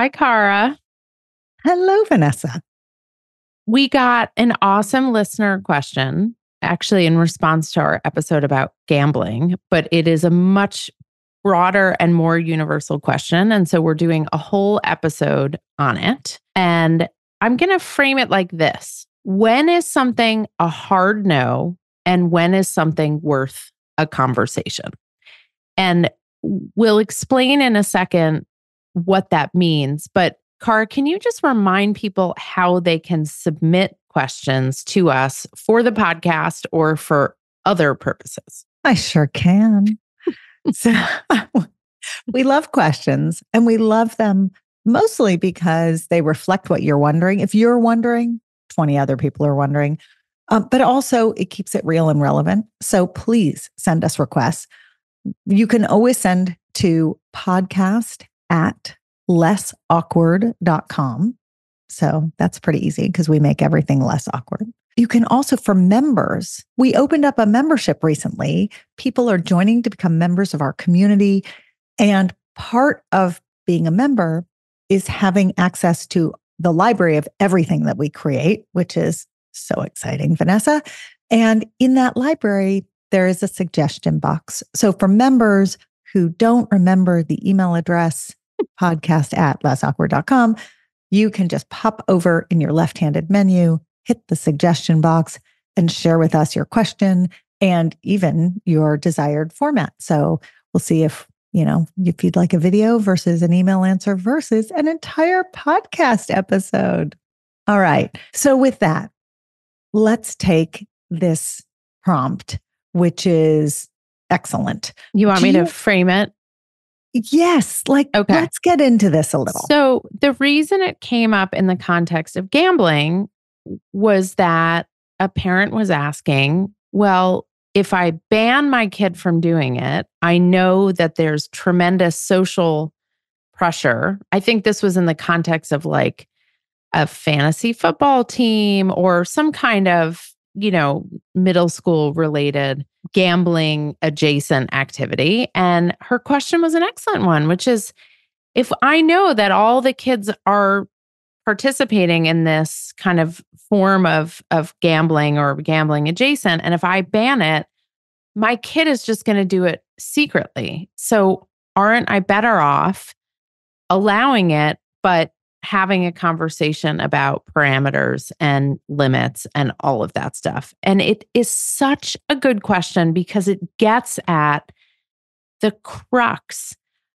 Hi, Cara. Hello, Vanessa. We got an awesome listener question, actually, in response to our episode about gambling, but it is a much broader and more universal question. And so we're doing a whole episode on it. And I'm going to frame it like this. When is something a hard no? And when is something worth a conversation? And we'll explain in a second what that means. But Cara, can you just remind people how they can submit questions to us for the podcast or for other purposes? I sure can. So we love questions and we love them mostly because they reflect what you're wondering. If you're wondering, 20 other people are wondering, but also it keeps it real and relevant. So please send us requests. You can always send to podcast@lessawkward.com. So that's pretty easy because we make everything less awkward. You can also, for members, we opened up a membership recently. People are joining to become members of our community. And part of being a member is having access to the library of everything that we create, which is so exciting, Vanessa. And in that library, there is a suggestion box. So for members who don't remember the email address, podcast@lessawkward.com, you can just pop over in your left-handed menu, hit the suggestion box, and share with us your question and even your desired format. So we'll see if you'd like a video versus an email answer versus an entire podcast episode. All right. So with that, let's take this prompt, which is excellent. You want me to frame it? Yes. Okay. Let's get into this a little. So the reason it came up in the context of gambling was that a parent was asking, well, if I ban my kid from doing it, I know that there's tremendous social pressure. I think this was in the context of like a fantasy football team or some kind of, middle school related gambling adjacent activity. And her question was an excellent one, which is, if I know that all the kids are participating in this kind of form of gambling or gambling adjacent, and if I ban it, my kid is just going to do it secretly. So aren't I better off allowing it, but having a conversation about parameters and limits and all of that stuff? And it is such a good question because it gets at the crux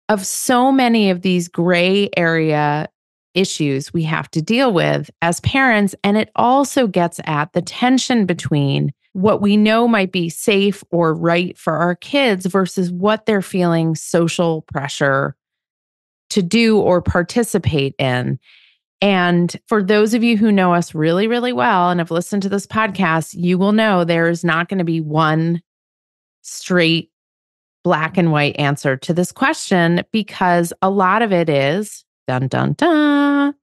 of so many of these gray area issues we have to deal with as parents. And it also gets at the tension between what we know might be safe or right for our kids versus what they're feeling social pressure to do or participate in. And for those of you who know us really, really well and have listened to this podcast, you will know there is not going to be one straight black and white answer to this question because a lot of it is, dun, dun, dun,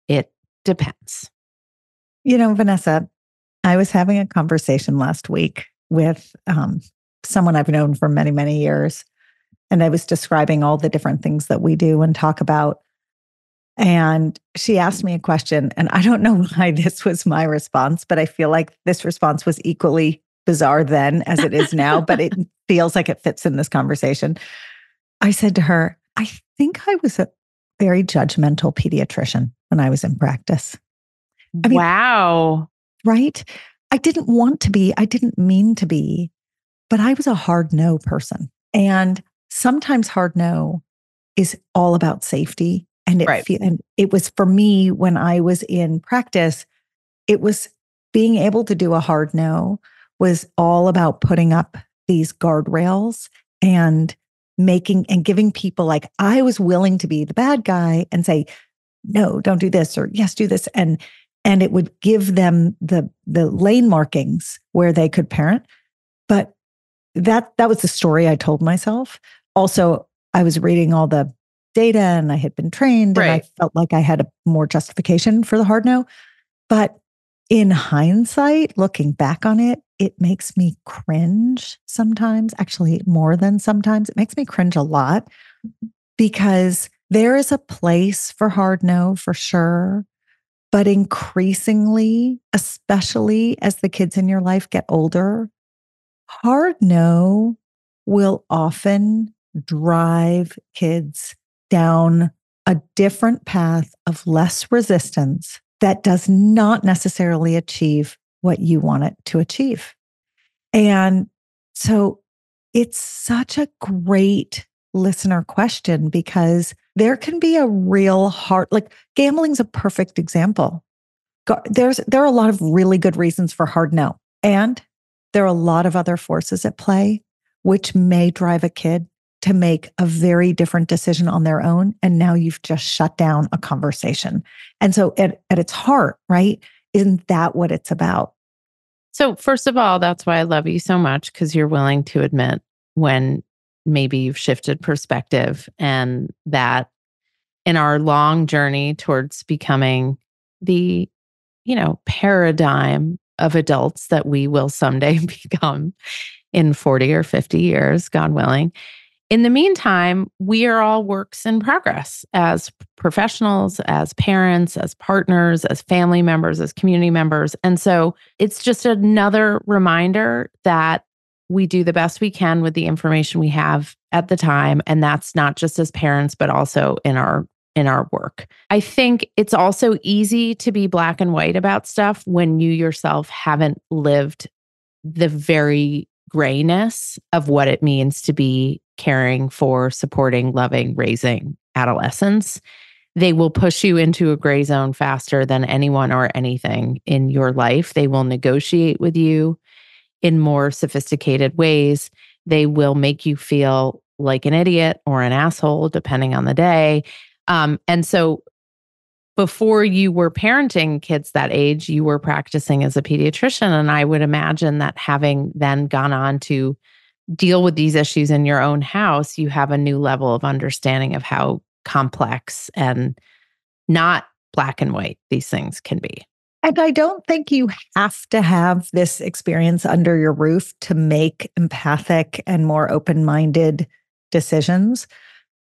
it depends. Vanessa, I was having a conversation last week with someone I've known for many, many years. And I was describing all the different things that we do and talk about. And she asked me a question, and I don't know why this was my response, but I feel like this response was equally bizarre then as it is now, but it feels like it fits in this conversation. I said to her, I think I was a very judgmental pediatrician when I was in practice. Wow. Right? I didn't want to be, I didn't mean to be, but I was a hard no person. And sometimes hard no is all about safety. And it was for me when I was in practice, it was being able to do a hard no was all about putting up these guardrails and making and giving people like, I was willing to be the bad guy and say, no, don't do this, or yes, do this. And it would give them the lane markings where they could parent. But that was the story I told myself. Also, I was reading all the data and I had been trained and I felt like I had a more justification for the hard no. But in hindsight, looking back on it, it makes me cringe sometimes, actually more than sometimes. It makes me cringe a lot because there is a place for hard no for sure. But increasingly, especially as the kids in your life get older, hard no will often drive kids down a different path of less resistance that does not necessarily achieve what you want it to achieve. And so it's such a great listener question because there can be a real hard, like gambling's a perfect example. There are a lot of really good reasons for hard no. And there are a lot of other forces at play, which may drive a kid to make a very different decision on their own. And now you've just shut down a conversation. And so at its heart, right? Isn't that what it's about? So first of all, that's why I love you so much, because you're willing to admit when maybe you've shifted perspective, and that in our long journey towards becoming the, paradigm of adults that we will someday become in 40 or 50 years, God willing. In the meantime, we are all works in progress as professionals, as parents, as partners, as family members, as community members. And so it's just another reminder that we do the best we can with the information we have at the time. And that's not just as parents, but also in our work. I think it's also easy to be black and white about stuff when you yourself haven't lived the very grayness of what it means to be caring for, supporting, loving, raising adolescents. They will push you into a gray zone faster than anyone or anything in your life. They will negotiate with you in more sophisticated ways. They will make you feel like an idiot or an asshole, depending on the day. And so before you were parenting kids that age, you were practicing as a pediatrician. And I would imagine that having then gone on to deal with these issues in your own house, you have a new level of understanding of how complex and not black and white these things can be. And I don't think you have to have this experience under your roof to make empathic and more open-minded decisions.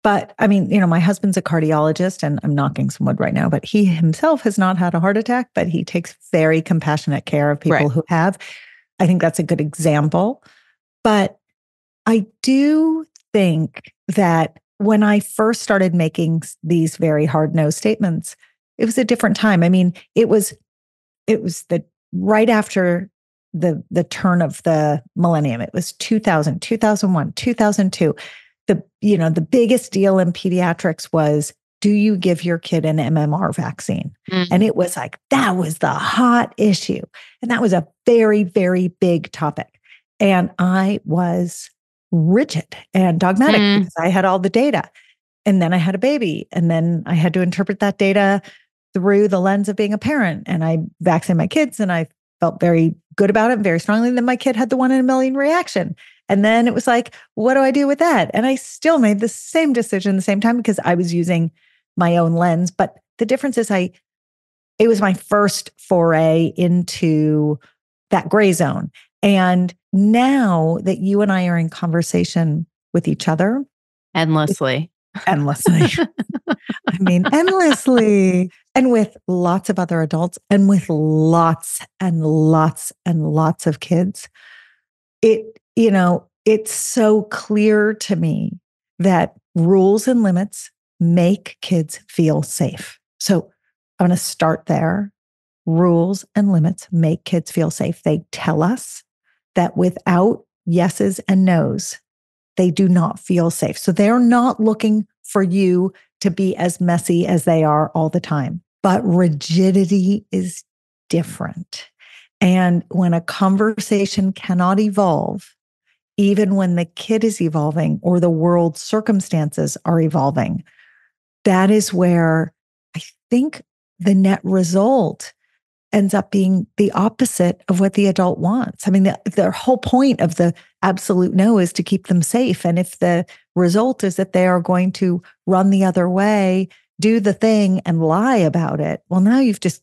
But I mean, my husband's a cardiologist, and I'm knocking some wood right now, but he himself has not had a heart attack, but he takes very compassionate care of people who have. I think that's a good example. But I do think that when I first started making these very hard no statements, it was a different time. I mean, it was the right after the turn of the millennium. It was 2000, 2001, 2002. The biggest deal in pediatrics was, do you give your kid an MMR vaccine? And it was like, that was the hot issue. And that was a very, very big topic. And I was rigid and dogmatic because I had all the data. And then I had a baby. And then I had to interpret that data through the lens of being a parent. And I vaccinated my kids, and I felt very good about it, very strongly. And then my kid had the 1 in a million reaction. And then it was like, what do I do with that? And I still made the same decision at the same time because I was using my own lens. But the difference is it was my first foray into that gray zone. And now that you and I are in conversation with each other. Endlessly. Endlessly. I mean, endlessly. And with lots of other adults and with lots and lots and lots of kids. It's so clear to me that rules and limits make kids feel safe. So I'm going to start there. Rules and limits make kids feel safe. They tell us that without yeses and nos, they do not feel safe. So they're not looking for you to be as messy as they are all the time. But rigidity is different. And when a conversation cannot evolve, even when the kid is evolving or the world's circumstances are evolving, that is where I think the net result ends up being the opposite of what the adult wants. I mean, the whole point of the absolute no is to keep them safe. And if the result is that they are going to run the other way, do the thing and lie about it, well, now you've just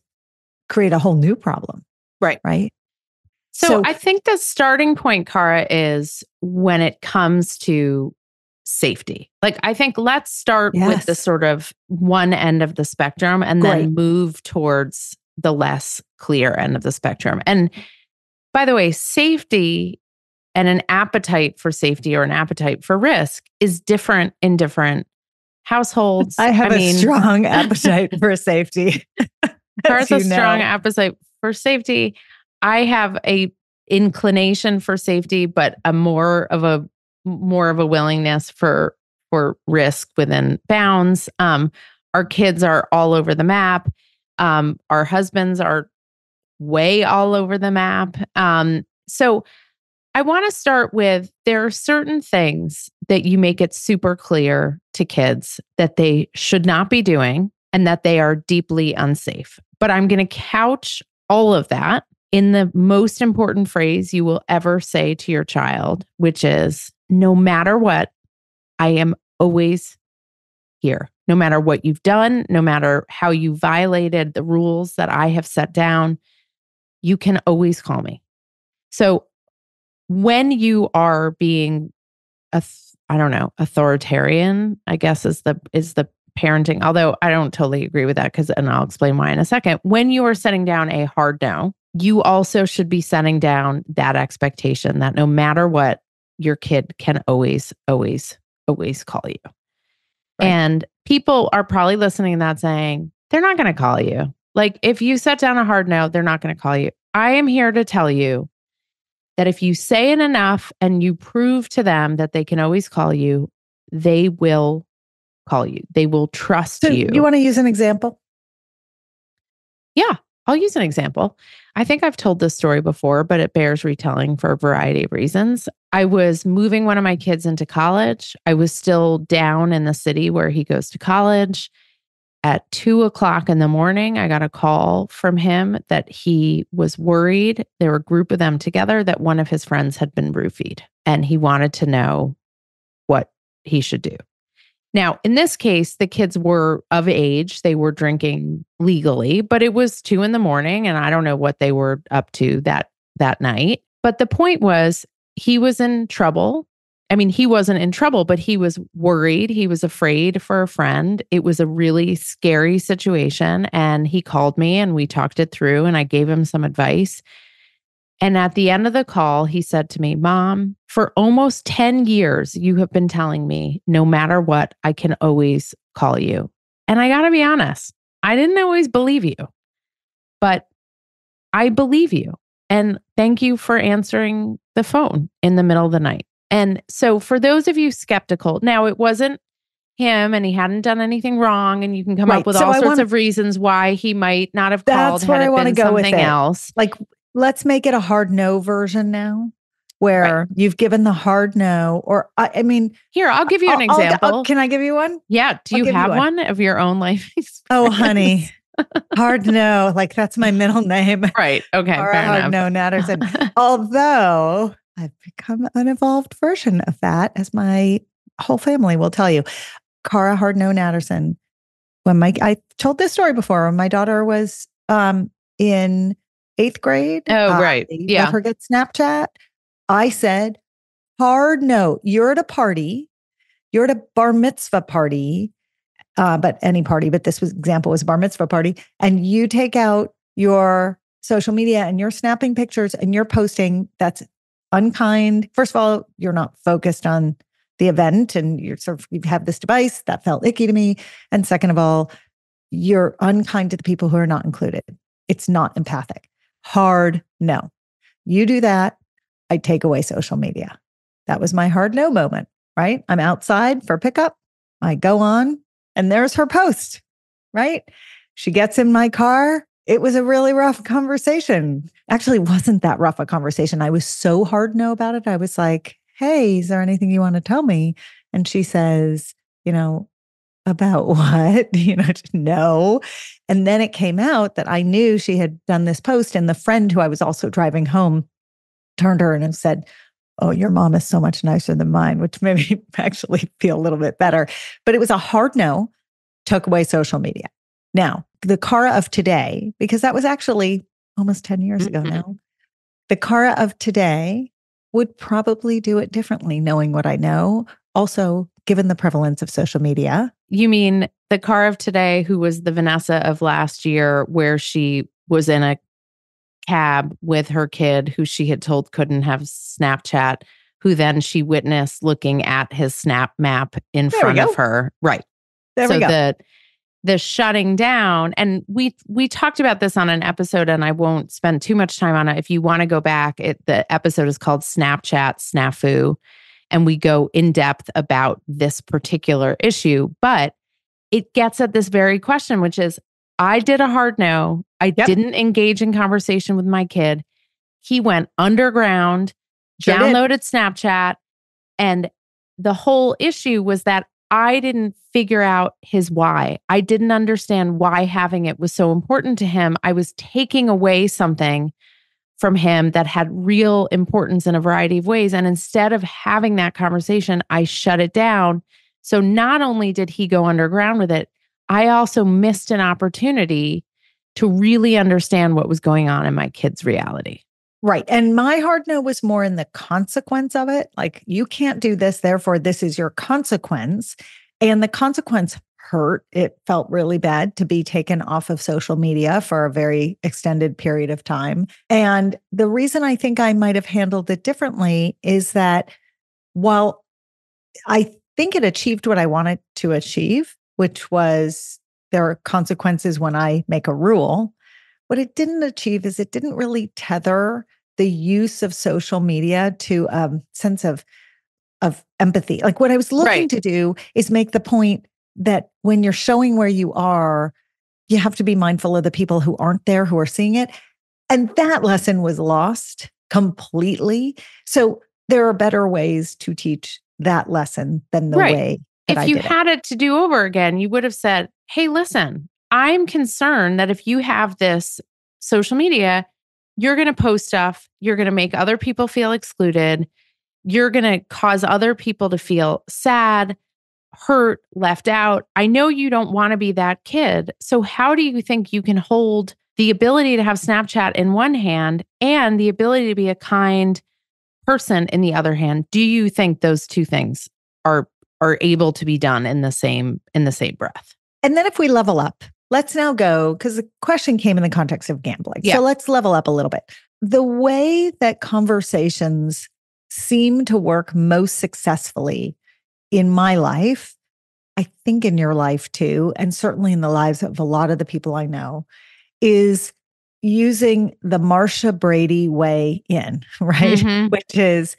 created a whole new problem. Right. Right. So I think the starting point, Cara, is when it comes to safety. Like, I think let's start with the sort of one end of the spectrum and then move towards the less clear end of the spectrum. And by the way, safety and an appetite for safety or an appetite for risk is different in different households. I have a strong appetite for safety. There's a strong appetite for safety. I have a inclination for safety, but more of a willingness for risk within bounds. Our kids are all over the map. Our husbands are way all over the map. So I want to start with, there are certain things that you make it super clear to kids that they should not be doing and that they are deeply unsafe. But I'm going to couch all of that in the most important phrase you will ever say to your child, which is, no matter what, I am always here. No matter what you've done, no matter how you violated the rules that I have set down, you can always call me. So when you are being, authoritarian, I guess is the parenting, although I don't totally agree with that and I'll explain why in a second. When you are setting down a hard no, you also should be setting down that expectation that no matter what, your kid can always, always, always call you. Right. And people are probably listening to that saying, they're not going to call you. Like, if you set down a hard no, they're not going to call you. I am here to tell you that if you say it enough and you prove to them that they can always call you, they will call you. They will trust you. You want to use an example? Yeah, I'll use an example. I think I've told this story before, but it bears retelling for a variety of reasons. I was moving one of my kids into college. I was still down in the city where he goes to college. At 2:00 in the morning, I got a call from him that he was worried. There were a group of them together that one of his friends had been roofied, and he wanted to know what he should do. Now, in this case, the kids were of age. They were drinking legally, but it was 2 a.m, and I don't know what they were up to that night. But the point was, he was in trouble. I mean, he wasn't in trouble, but he was worried. He was afraid for a friend. It was a really scary situation. And he called me and we talked it through and I gave him some advice. And at the end of the call, he said to me, Mom, for almost 10 years, you have been telling me, no matter what, I can always call you. And I got to be honest, I didn't always believe you, but I believe you. And thank you for answering the phone in the middle of the night. And so for those of you skeptical, now it wasn't him and he hadn't done anything wrong, and you can come up with all sorts of reasons why he might not have called had it been something else. Like, let's make it a hard no version now, where you've given the hard no, or I mean, here, I'll give you an example. Can I give you one? Yeah. Do you have one of your own life experience? Oh, honey. Hard no. Like, that's my middle name. Right. Okay. Fair enough. No, Natterson. Although I've become an evolved version of that, as my whole family will tell you. Cara Hard No Natterson. I told this story before, when my daughter was in 8th grade. Oh, right. Yeah. Let her get Snapchat. I said, hard no. You're at a party. You're at a bar mitzvah party, but any party. But this example was a bar mitzvah party. And you take out your social media and you're snapping pictures and you're posting. That's unkind. First of all, you're not focused on the event and you have this device that felt icky to me. And second of all, you're unkind to the people who are not included. It's not empathic. Hard no. You do that, I take away social media. That was my hard no moment, right? I'm outside for pickup. I go on and there's her post, right? She gets in my car. It was a really rough conversation. Actually, it wasn't that rough a conversation. I was so hard no about it. I was like, hey, is there anything you want to tell me? And she says, about what? No. And then it came out that I knew she had done this post, and the friend who I was also driving home turned to her and said, oh, your mom is so much nicer than mine, which made me actually feel a little bit better. But it was a hard no, took away social media. Now, the Cara of today, because that was actually almost 10 years ago now, the Cara of today would probably do it differently, knowing what I know, Also, given the prevalence of social media. You mean the Car of today, who was the Vanessa of last year, where she was in a cab with her kid who she had told couldn't have Snapchat, who then she witnessed looking at his Snap map in front of her. Right. There we go. The shutting down, and we talked about this on an episode, and I won't spend too much time on it. If you want to go back, the episode is called Snapchat Snafu, and we go in depth about this particular issue. But it gets at this very question, which is, I did a hard no. I didn't engage in conversation with my kid. He went underground, downloaded Snapchat, and the whole issue was that I didn't figure out his why. I didn't understand why having it was so important to him. I was taking away something from him that had real importance in a variety of ways. And instead of having that conversation, I shut it down. So not only did he go underground with it, I also missed an opportunity to really understand what was going on in my kid's reality. Right. And my hard no was more in the consequence of it. Like, you can't do this, therefore this is your consequence. And the consequence hurt. It felt really bad to be taken off of social media for a very extended period of time. And the reason I think I might have handled it differently is that while I think it achieved what I wanted to achieve, which was there are consequences when I make a rule, what it didn't achieve is it didn't really tether the use of social media to a sense of empathy. Like, what I was looking to do is make the point that when you're showing where you are, you have to be mindful of the people who aren't there, who are seeing it. And that lesson was lost completely. So there are better ways to teach that lesson than the way that I did it. If you had it to do over again, you would have said, hey, listen, I'm concerned that if you have this social media, you're going to post stuff, you're going to make other people feel excluded, you're going to cause other people to feel sad, hurt, left out. I know you don't want to be that kid. So how do you think you can hold the ability to have Snapchat in one hand and the ability to be a kind person in the other hand? Do you think those two things are able to be done in the same breath? And then if we level up, let's now go, because the question came in the context of gambling. Yeah. So let's level up a little bit. The way that conversations seem to work most successfully in my life, I think in your life too, and certainly in the lives of a lot of the people I know, is using the Marsha Brady way in, right? Mm-hmm. Which is,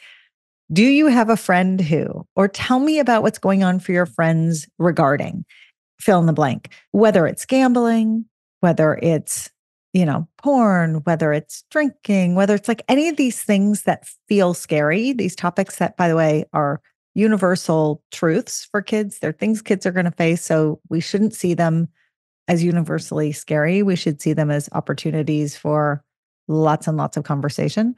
do you have a friend who, or tell me about what's going on for your friends regarding, fill in the blank, whether it's gambling, whether it's, porn, whether it's drinking, whether it's like any of these things that feel scary, these topics that, by the way, are universal truths for kids. They're things kids are going to face. So we shouldn't see them as universally scary. We should see them as opportunities for lots and lots of conversation,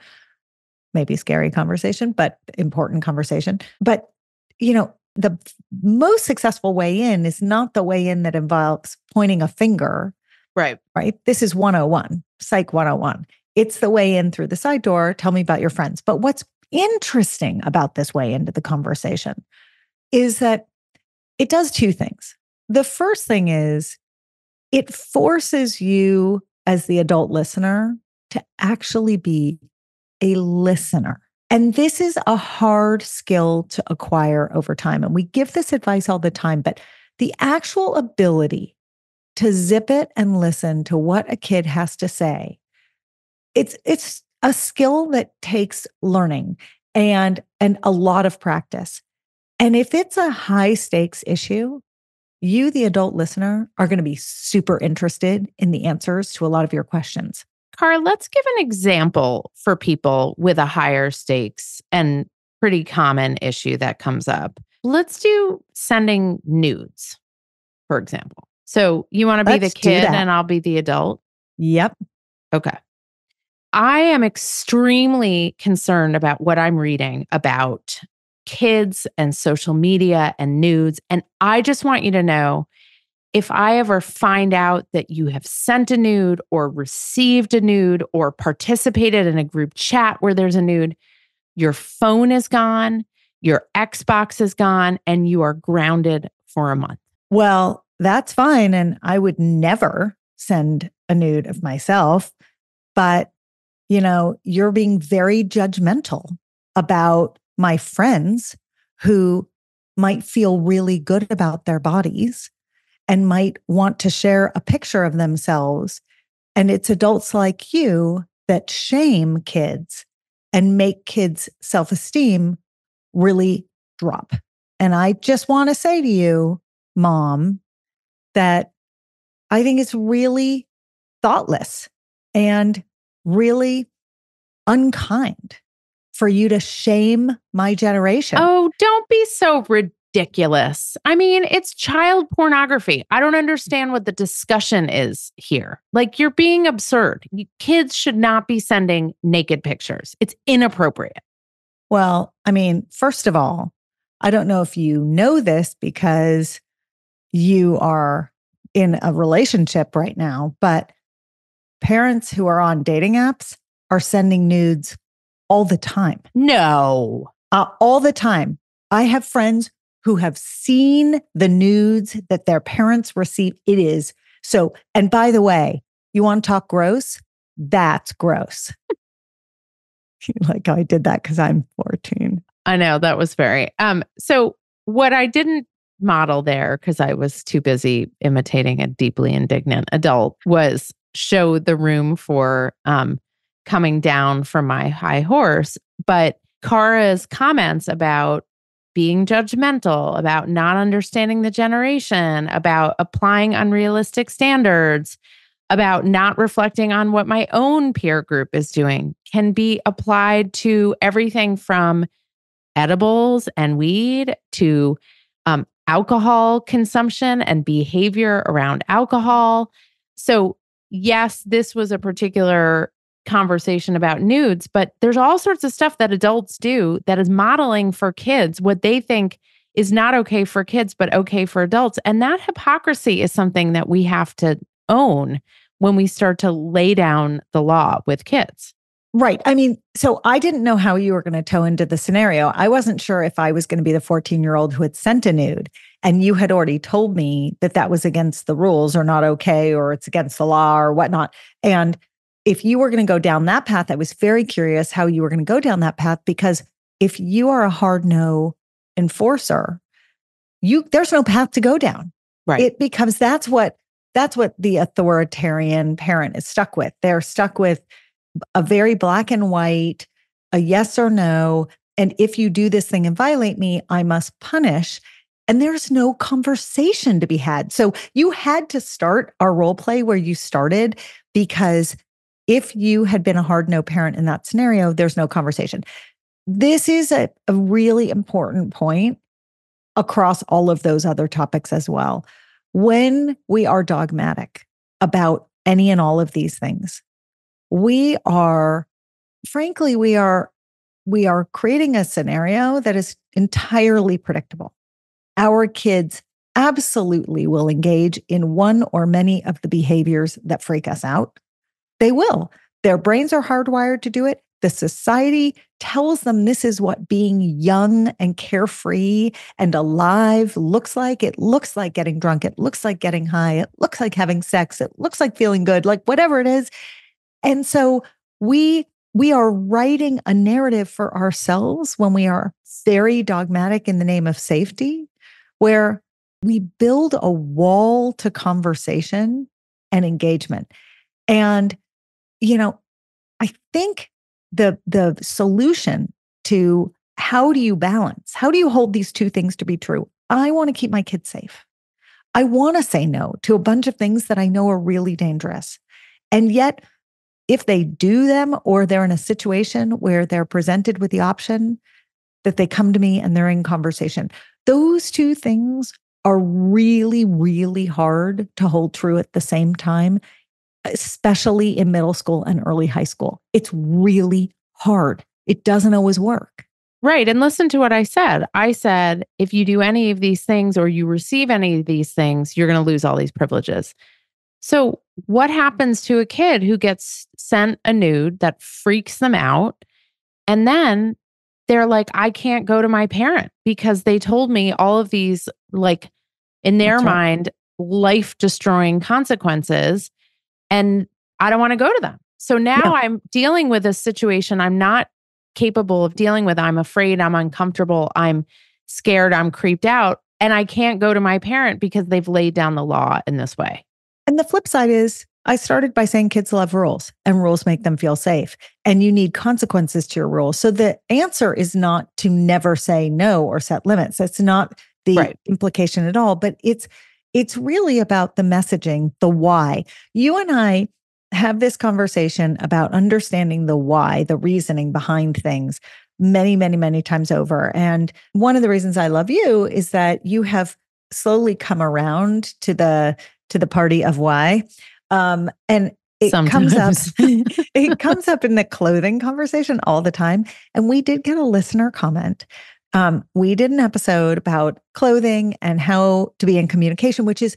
maybe scary conversation, but important conversation. But, the most successful way in is not the way in that involves pointing a finger. Right. This is 101, Psych 101. It's the way in through the side door. Tell me about your friends. But what's interesting about this way into the conversation is that it does two things. The first thing is it forces you as the adult listener to actually be a listener. And this is a hard skill to acquire over time. And we give this advice all the time, but the actual ability to zip it and listen to what a kid has to say, it's a skill that takes learning and a lot of practice. And if it's a high stakes issue, you, the adult listener, are going to be super interested in the answers to a lot of your questions. Cara, let's give an example for people with a higher stakes and pretty common issue that comes up. Let's do sending nudes, for example. So you want to be the kid and I'll be the adult? Yep. Okay. I am extremely concerned about what I'm reading about kids and social media and nudes. And I just want you to know, if I ever find out that you have sent a nude or received a nude or participated in a group chat where there's a nude, your phone is gone. your Xbox is gone, and you are grounded for a month. Well, that's fine. And I would never send a nude of myself. But, you're being very judgmental about my friends who might feel really good about their bodies and might want to share a picture of themselves. And it's adults like you that shame kids and make kids' self-esteem really drop. And I just want to say to you, Mom, that I think it's really thoughtless and really unkind for you to shame my generation. Oh, don't be so ridiculous. I mean, it's child pornography. I don't understand what the discussion is here. Like, you're being absurd. Kids should not be sending naked pictures. It's inappropriate. Well, I mean, first of all, I don't know if you know this because you are in a relationship right now, but parents who are on dating apps are sending nudes all the time. No. All the time. I have friends who have seen the nudes that their parents receive. It is so. And by the way, you want to talk gross? That's gross. Like, I did that because I'm 14. I know, that was very. So what I didn't model there, because I was too busy imitating a deeply indignant adult, was show the room for coming down from my high horse. But Kara's comments about being judgmental, about not understanding the generation, about applying unrealistic standards, about not reflecting on what my own peer group is doing can be applied to everything from edibles and weed to alcohol consumption and behavior around alcohol. So yes, this was a particular conversation about nudes, but there's all sorts of stuff that adults do that is modeling for kids what they think is not okay for kids, but okay for adults. And that hypocrisy is something that we have to own when we start to lay down the law with kids. Right. I mean, so I didn't know how you were going to toe into the scenario. I wasn't sure if I was going to be the 14-year-old who had sent a nude. And you had already told me that that was against the rules or not okay, or it's against the law or whatnot. And if you were going to go down that path, I was very curious how you were going to go down that path, because if you are a hard no enforcer, there's no path to go down. Right. Because that's what the authoritarian parent is stuck with. They're stuck with a very black and white, a yes or no. And if you do this thing and violate me, I must punish. And there's no conversation to be had. So you had to start our role play where you started, because if you had been a hard no parent in that scenario, there's no conversation. This is a really important point across all of those other topics as well. When we are dogmatic about any and all of these things, we are creating a scenario that is entirely predictable. Our kids absolutely will engage in one or many of the behaviors that freak us out. They will. Their brains are hardwired to do it. The society tells them this is what being young and carefree and alive looks like. It looks like getting drunk. It looks like getting high. It looks like having sex. It looks like feeling good, like whatever it is. And so we are writing a narrative for ourselves when we are very dogmatic in the name of safety, where we build a wall to conversation and engagement. And, I think the solution to how do you balance, how do you hold these two things to be true? I want to keep my kids safe. I want to say no to a bunch of things that I know are really dangerous. And yet, if they do them, or they're in a situation where they're presented with the option, that they come to me and they're in conversation. Those two things are really, really hard to hold true at the same time, especially in middle school and early high school. It's really hard. It doesn't always work. Right. And listen to what I said. I said, if you do any of these things or you receive any of these things, you're going to lose all these privileges. So what happens to a kid who gets sent a nude that freaks them out, and then they're like, I can't go to my parent because they told me all of these, like, in their mind, life-destroying consequences, and I don't want to go to them. So now I'm dealing with a situation I'm not capable of dealing with. I'm afraid, I'm uncomfortable, I'm scared, I'm creeped out, and I can't go to my parent because they've laid down the law in this way. And the flip side is, I started by saying kids love rules and rules make them feel safe, and you need consequences to your rules. So the answer is not to never say no or set limits. That's not the implication at all, but it's really about the messaging, the why. You and I have this conversation about understanding the why, the reasoning behind things many, many, many times over. And one of the reasons I love you is that you have slowly come around to the party of why. And it comes up, it comes up in the clothing conversation all the time. And we did get a listener comment. We did an episode about clothing and how to be in communication, which is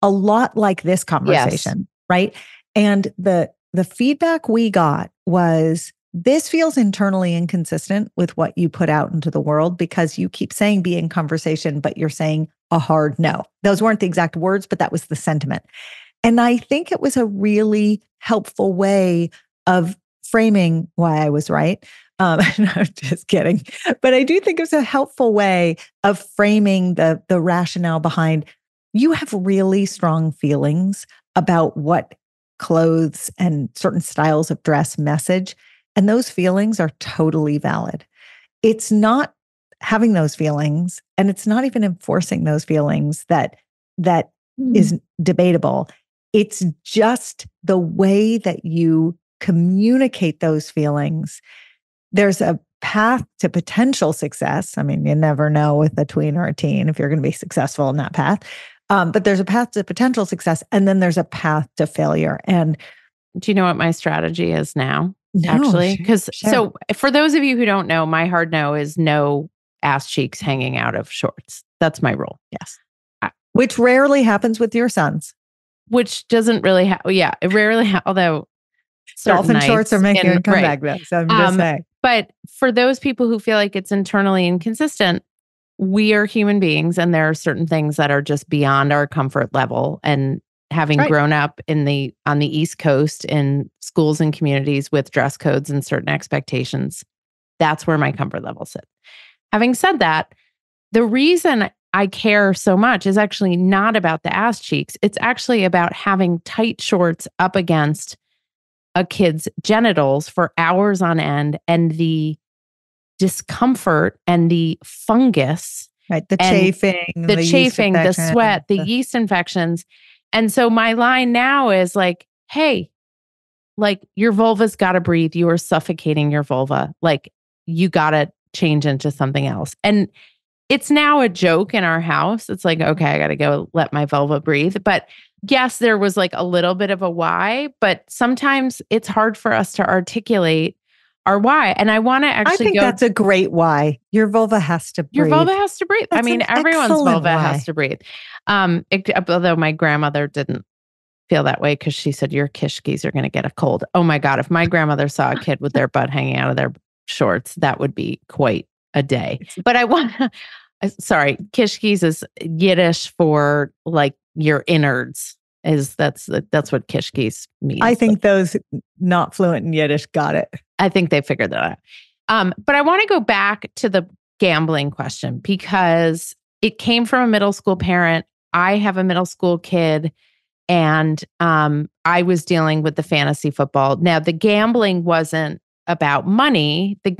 a lot like this conversation, right? And the feedback we got was, this feels internally inconsistent with what you put out into the world, because you keep saying be in conversation, but you're saying a hard no. Those weren't the exact words, but that was the sentiment. And I think it was a really helpful way of framing why I was right. No, just kidding. But I do think it was a helpful way of framing the rationale behind, you have really strong feelings about what clothes and certain styles of dress message. And those feelings are totally valid. It's not having those feelings, and it's not even enforcing those feelings that is debatable. It's just the way that you communicate those feelings. There's a path to potential success. I mean, you never know with a tween or a teen if you're going to be successful in that path. But there's a path to potential success, and then there's a path to failure. And do you know what my strategy is now? No, actually, because so for those of you who don't know, my hard no is no ass cheeks hanging out of shorts. That's my rule. Yes, which rarely happens with your sons. Which doesn't really it rarely although dolphin shorts are making a comeback though. So I'm just saying. But for those people who feel like it's internally inconsistent, we are human beings, and there are certain things that are just beyond our comfort level. And having grown up on the East Coast in schools and communities with dress codes and certain expectations, that's where my comfort level sits. Having said that, the reason I care so much is actually not about the ass cheeks. It's actually about having tight shorts up against a kid's genitals for hours on end, and the discomfort and the fungus, the chafing, the sweat, the yeast infections. And so my line now is like, hey, like, your vulva's got to breathe. You are suffocating your vulva. Like, you got to change into something else. And it's now a joke in our house. It's like, okay, I got to go let my vulva breathe. But yes, there was like a little bit of a why, but sometimes it's hard for us to articulate our why. And I want to actually I think that's a great why. Your vulva has to breathe. Your vulva has to breathe. That's everyone's vulva has to breathe. Although my grandmother didn't feel that way, because she said, your kishkis are going to get a cold. Oh my God. If my grandmother saw a kid with their butt hanging out of their shorts, that would be quite a day. But kishkis is Yiddish for like your innards. That's what kishkis means. I think those not fluent in Yiddish got it. I think they figured that out. But I want to go back to the gambling question, because it came from a middle school parent. I have a middle school kid, and I was dealing with the fantasy football. Now, the gambling wasn't about money. The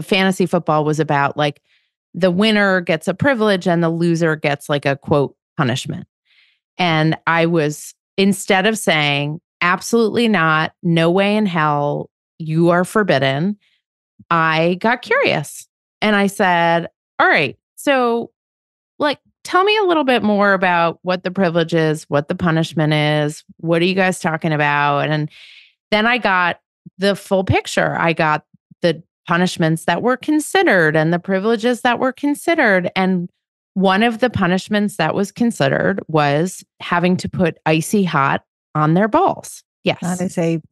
fantasy football was about, like, the winner gets a privilege and the loser gets like a quote punishment. And I was, instead of saying, absolutely not, no way in hell, you are forbidden, I got curious. And I said, all right, so, like, tell me a little bit more about what the privilege is, what the punishment is, what are you guys talking about? And then I got the full picture. I got the punishments that were considered and the privileges that were considered. And one of the punishments that was considered was having to put icy hot on their balls. Yes.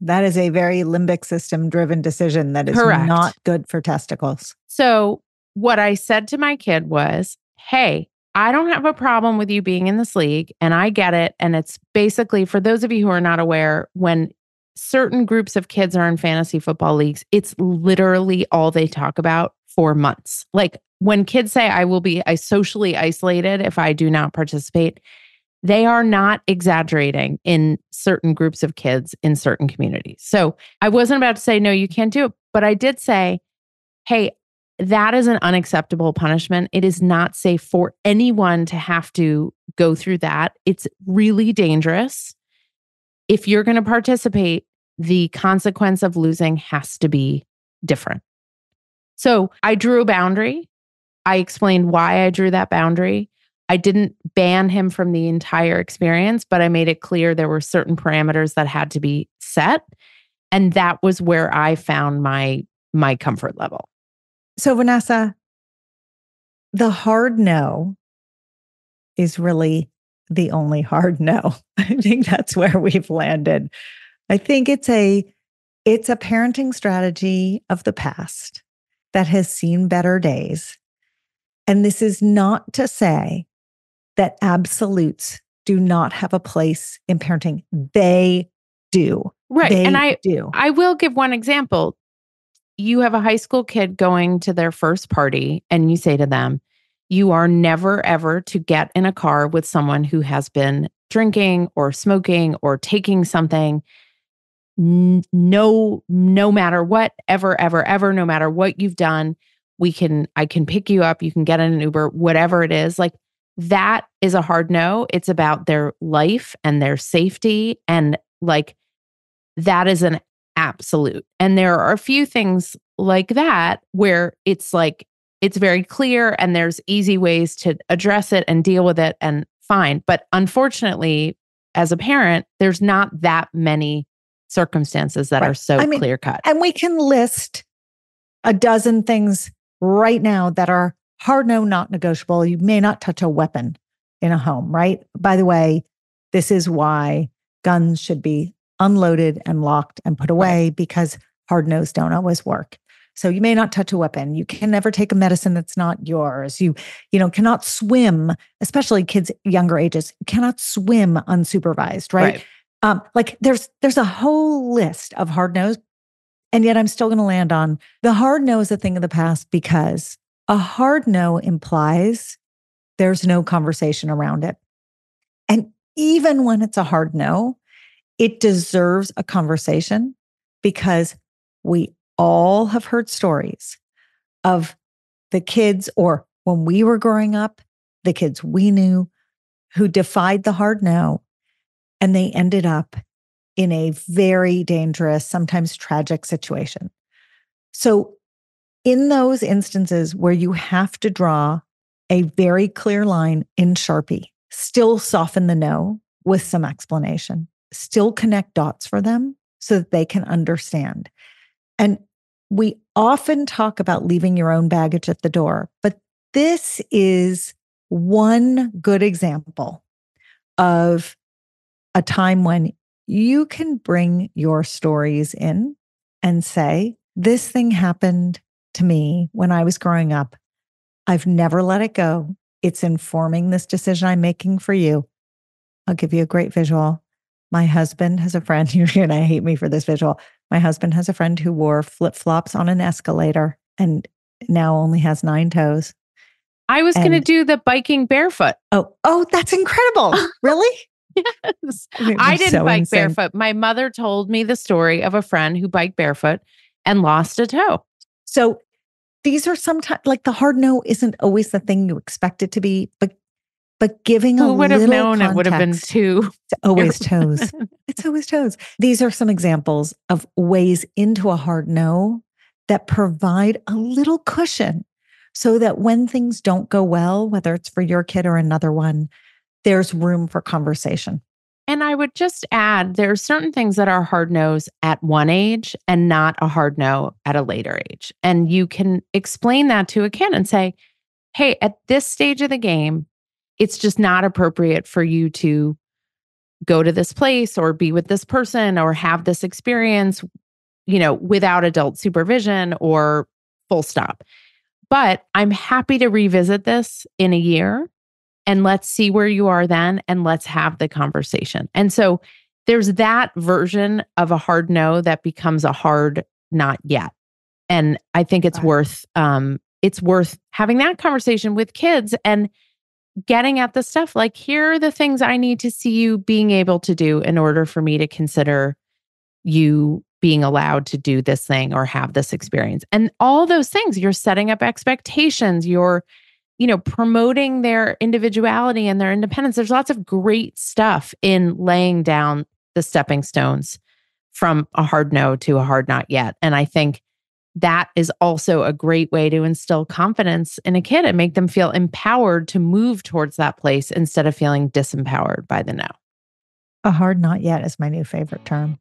That is a very limbic system driven decision that is Correct. Not good for testicles. So what I said to my kid was, hey, I don't have a problem with you being in this league, and I get it. And it's basically, for those of you who are not aware, when certain groups of kids are in fantasy football leagues, it's literally all they talk about for months. Like when kids say, I will be socially isolated if I do not participate, they are not exaggerating in certain groups of kids in certain communities. So I wasn't about to say, no, you can't do it. But I did say, hey, that is an unacceptable punishment. It is not safe for anyone to have to go through that. It's really dangerous. If you're going to participate, the consequence of losing has to be different. So I drew a boundary. I explained why I drew that boundary. I didn't ban him from the entire experience, but I made it clear there were certain parameters that had to be set. And that was where I found my comfort level. So Vanessa, the hard no is really the only hard no. I think that's where we've landed. I think it's a parenting strategy of the past that has seen better days. And this is not to say that absolutes do not have a place in parenting. They do. Right. They and I do. I will give one example. You have a high school kid going to their first party and you say to them, you are never, ever to get in a car with someone who has been drinking or smoking or taking something. No matter what, ever, no matter what you've done, I can pick you up. You can get in an Uber, whatever it is. Like that is a hard no. It's about their life and their safety. And like, that is an absolute. And there are a few things like that where it's like, it's very clear and there's easy ways to address it and deal with it and fine. But unfortunately, as a parent, there's not that many circumstances that are so clear cut. And we can list a dozen things right now that are hard no, not negotiable. You may not touch a weapon in a home, right? By the way, this is why guns should be unloaded and locked and put away because hard no's don't always work. So you may not touch a weapon. You can never take a medicine that's not yours. You cannot swim, especially kids younger ages, cannot swim unsupervised, right? Like there's a whole list of hard no's. And yet I'm still going to land on the hard no is a thing of the past because a hard no implies there's no conversation around it. And even when it's a hard no, it deserves a conversation because we all have heard stories of the kids, or when we were growing up, the kids we knew who defied the hard no, and they ended up in a very dangerous, sometimes tragic situation. So in those instances where you have to draw a very clear line in Sharpie, still soften the no with some explanation, still connect dots for them so that they can understand. And we often talk about leaving your own baggage at the door, but this is one good example of a time when you can bring your stories in and say, this thing happened to me when I was growing up. I've never let it go. It's informing this decision I'm making for you. I'll give you a great visual. My husband has a friend, you're going to hate me for this visual. My husband has a friend who wore flip-flops on an escalator and now only has 9 toes. I was going to do the biking barefoot. Oh, that's incredible. Really? Yes. I didn't bike barefoot. My mother told me the story of a friend who biked barefoot and lost a toe. So these are sometimes like the hard no isn't always the thing you expect it to be, but giving a little context. Who would have known it would have been 2? It's always toes. It's always toes. These are some examples of ways into a hard no that provide a little cushion so that when things don't go well, whether it's for your kid or another one, there's room for conversation. And I would just add, there are certain things that are hard no's at one age and not a hard no at a later age. And you can explain that to a kid and say, hey, at this stage of the game, it's just not appropriate for you to go to this place or be with this person or have this experience, without adult supervision or full stop. But I'm happy to revisit this in a year and let's see where you are then and let's have the conversation. And so there's that version of a hard no that becomes a hard not yet. And I think it's worth having that conversation with kids and getting at the stuff like, here are the things I need to see you being able to do in order for me to consider you being allowed to do this thing or have this experience. And all those things, you're setting up expectations, you're, promoting their individuality and their independence. There's lots of great stuff in laying down the stepping stones from a hard no to a hard not yet. And I think that is also a great way to instill confidence in a kid and make them feel empowered to move towards that place instead of feeling disempowered by the no. A hard not yet is my new favorite term.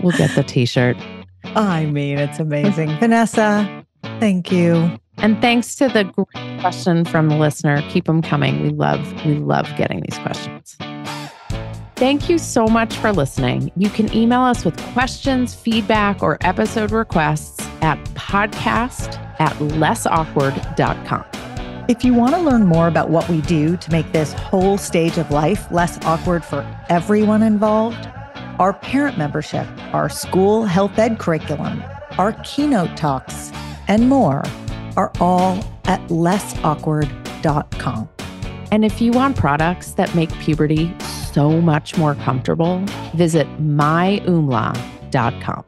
We'll get the t-shirt. I mean, it's amazing. Vanessa, thank you. And thanks to the great question from the listener. Keep them coming. We love getting these questions. Thank you so much for listening. You can email us with questions, feedback, or episode requests at podcast@lessawkward.com. If you want to learn more about what we do to make this whole stage of life less awkward for everyone involved, our parent membership, our school health ed curriculum, our keynote talks, and more are all at lessawkward.com. And if you want products that make puberty so much more comfortable, visit myoomla.com.